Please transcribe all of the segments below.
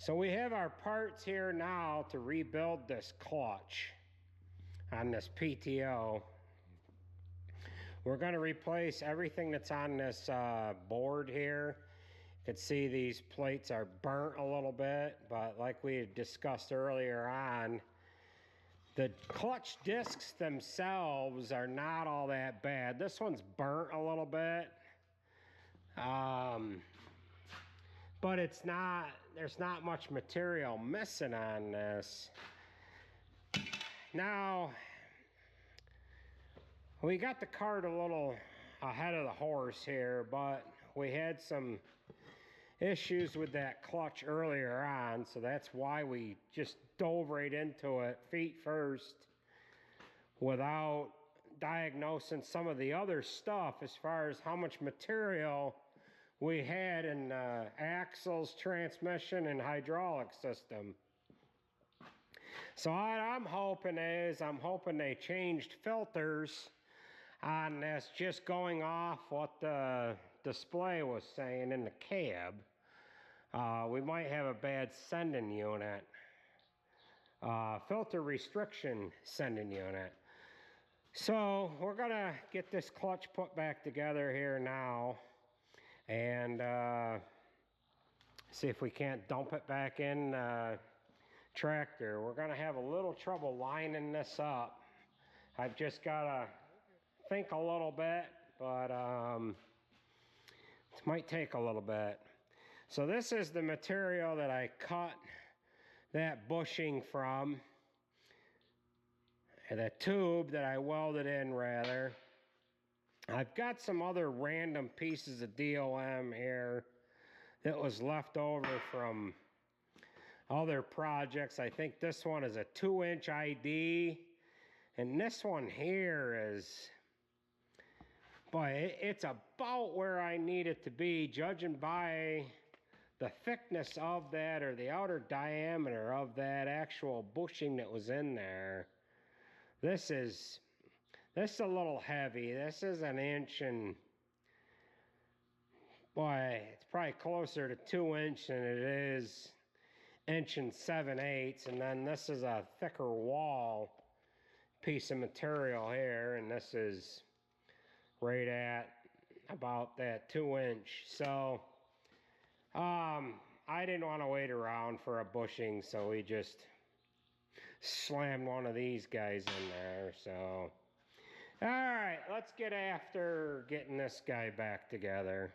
So we have our parts here now to rebuild this clutch on this PTO. We're going to replace everything that's on this board here. You can see these plates are burnt a little bit, but like we discussed earlier on, the clutch discs themselves are not all that bad. This one's burnt a little bit. But it's not, there's not much material missing on this. Now, we got the cart a little ahead of the horse here, but we had some issues with that clutch earlier on, so that's why we just dove right into it feet first without diagnosing some of the other stuff as far as how much material we had in axles, transmission, and hydraulic system. So what I'm hoping they changed filters on this, just going off what the display was saying in the cab. We might have a bad sending unit, filter restriction sending unit. So we're gonna get this clutch put back together here now and see if we can't dump it back in tractor. We're gonna have a little trouble lining this up. I've just gotta think a little bit, but it might take a little bit. So this is the material that I cut that bushing from, the tube that I welded in rather. I've got some other random pieces of DOM here that was left over from other projects. I think this one is a 2-inch ID, and this one here is, boy, it's about where I need it to be, judging by the thickness of that, or the outer diameter of that actual bushing that was in there. This is a little heavy. This is 1 inch, and boy, it's probably closer to 2 inch than it is 1 7/8 inches. And then this is a thicker wall piece of material here, and this is right at about that 2 inch. So I didn't want to wait around for a bushing, so we just slammed one of these guys in there. So all right, let's get after getting this guy back together.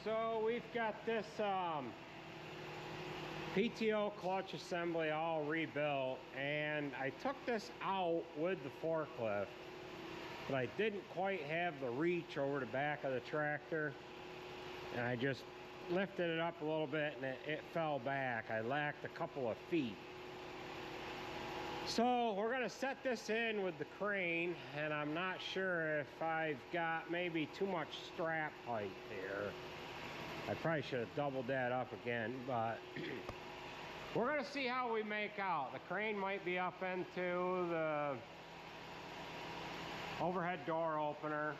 so we've got this PTO clutch assembly all rebuilt, and I took this out with the forklift, but I didn't quite have the reach over the back of the tractor, and I just lifted it up a little bit and it fell back. I lacked a couple of feet. So we're gonna set this in with the crane, and I'm not sure if I've got maybe too much strap height here. I probably should have doubled that up again, but we're gonna see how we make out. The crane might be up into the overhead door opener.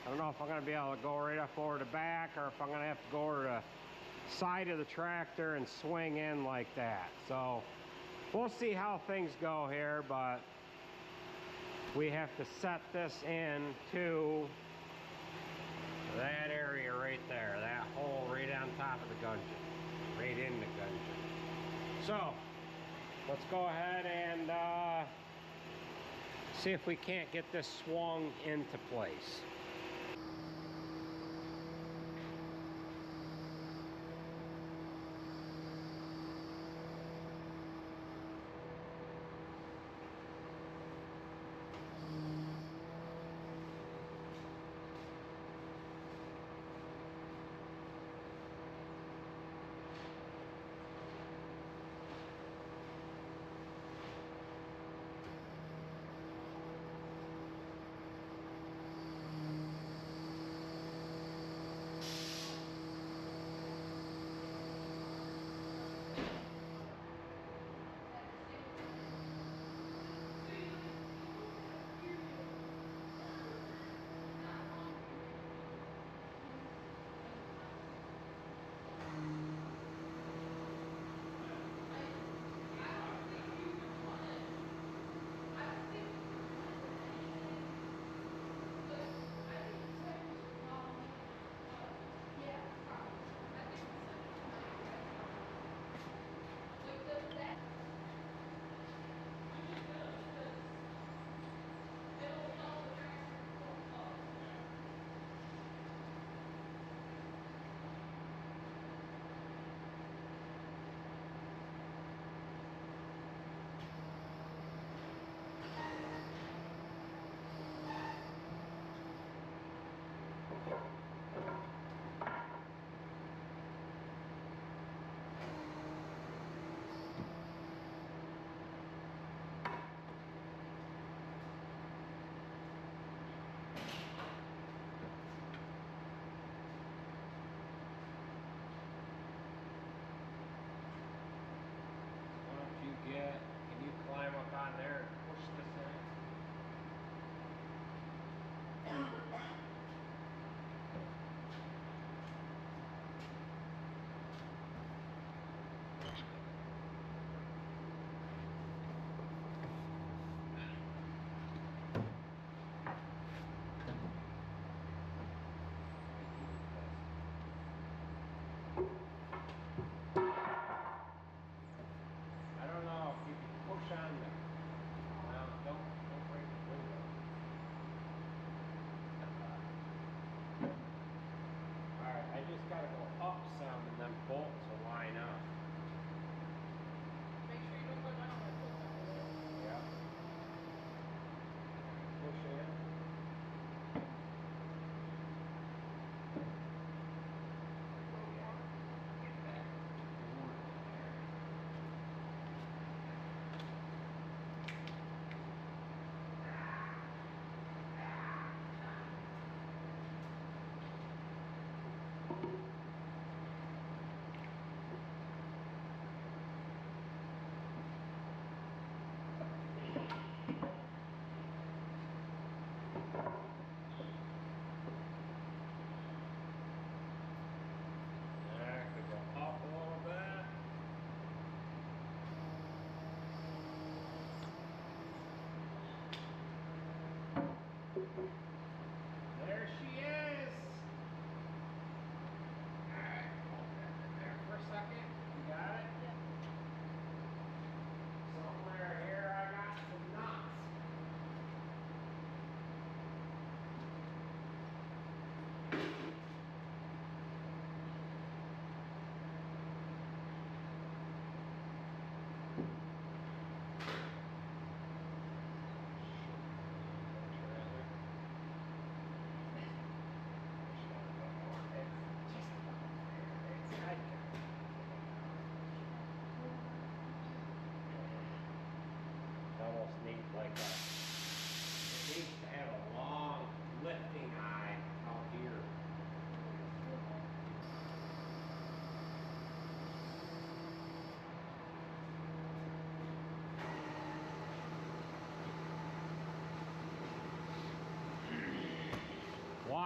I don't know if I'm gonna be able to go right up over the back, or if I'm gonna have to go over the side of the tractor and swing in like that. So we'll see how things go here, but we have to set this in to that area right there, that hole right on top of the gudgeon, right in the gudgeon. So let's go ahead and see if we can't get this swung into place.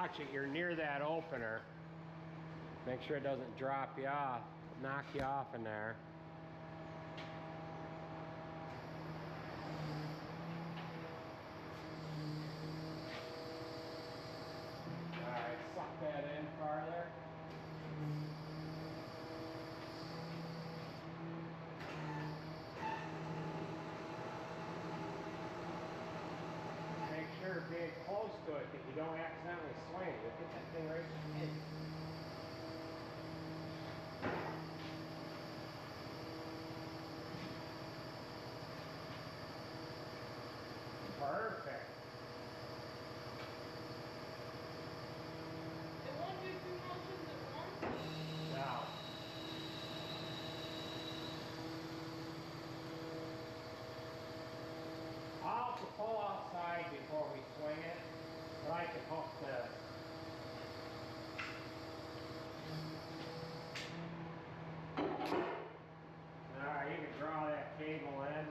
watch it, you're near that opener. Make sure it doesn't drop you off, knock you off in there. Alright, suck that in farther. Make sure being close to it that you don't accidentally swing it. Get that thing right in. Perfect. It won't do 2 motions at once? No. I'll have to pull outside before we swing it, but I can hook this. Alright, you can draw that cable in.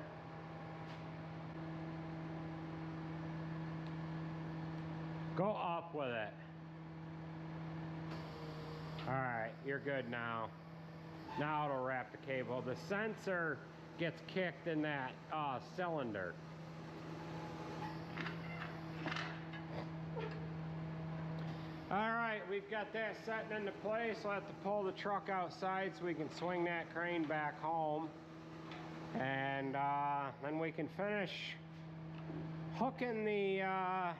Go up with it. Alright, you're good now. Now it'll wrap the cable. The sensor gets kicked in that cylinder. Alright, we've got that setting into place. We'll have to pull the truck outside so we can swing that crane back home. And then we can finish hooking that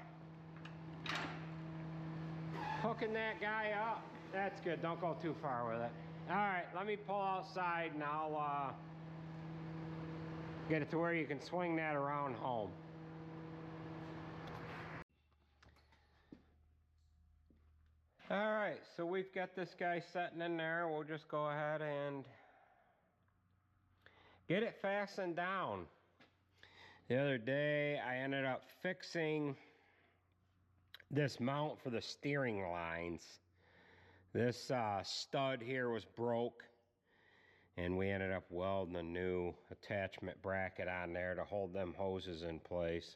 guy up. That's good. Don't go too far with it. Alright, let me pull outside and I'll get it to where you can swing that around home. Alright, so we've got this guy setting in there. We'll just go ahead and get it fastened down. The other day I ended up fixing this mount for the steering lines. This stud here was broke and we ended up welding a new attachment bracket on there to hold them hoses in place.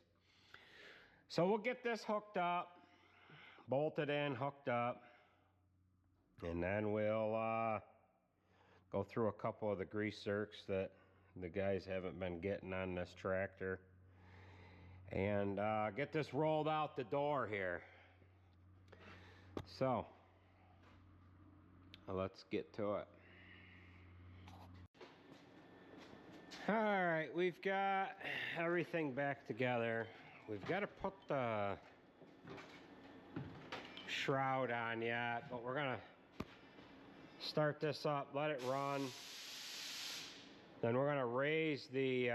So we'll get this hooked up, bolted in, hooked up, and then we'll go through a couple of the grease zerks that the guys haven't been getting on this tractor and get this rolled out the door here. So let's get to it. Alright, we've got everything back together. We've got to put the shroud on yet, but we're gonna start this up, let it run. Then we're gonna raise the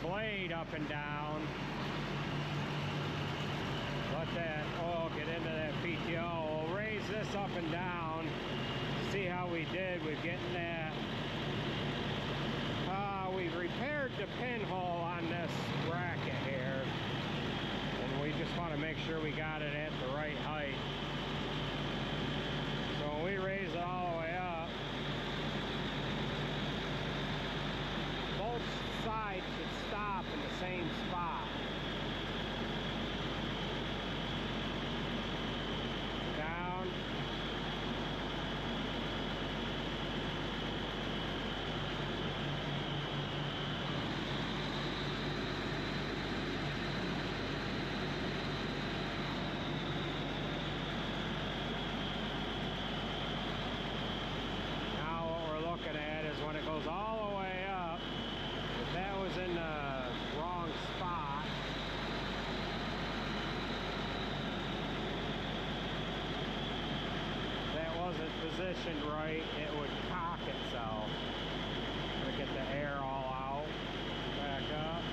blade up and down. Let that oil get into that PTO. We'll raise this up and down. See how we did with getting that. We've repaired the pinhole on this bracket here. And we just want to make sure we got it at the right height. So when we raise it all the way up, both sides should stop in the same spot. Down. Now what we're looking at is when it goes all the way up, if that was in the wrong spot, that wasn't positioned right, it would cock itself. To get the air all out, back up.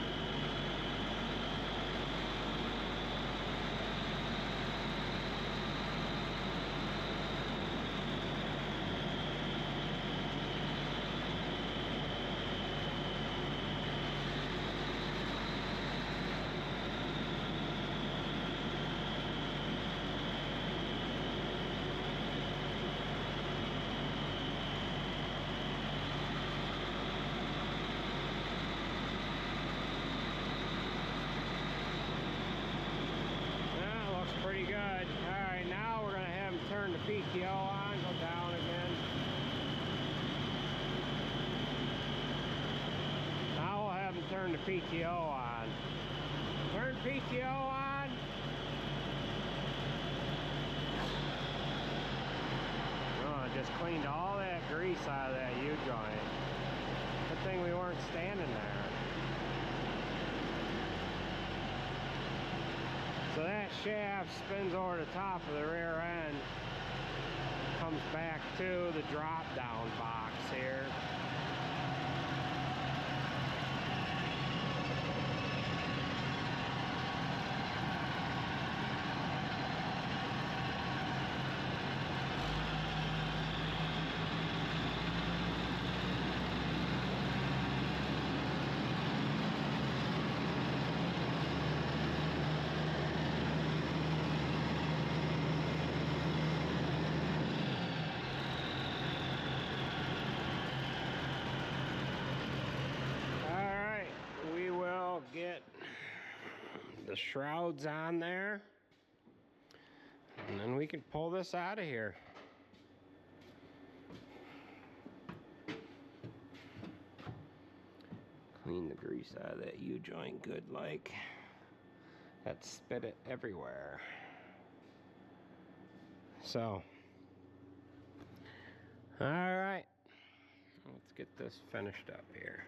PTO on, go down again. Now we'll have them turn the PTO on. Turn PTO on. Oh, it just cleaned all that grease out of that U-joint. Good thing we weren't standing there. So that shaft spins over the top of the rear end, comes back to the drop down box here. Get the shrouds on there, and then we can pull this out of here. Clean the grease out of that U-joint good like. That spit it everywhere. So, all right, let's get this finished up here.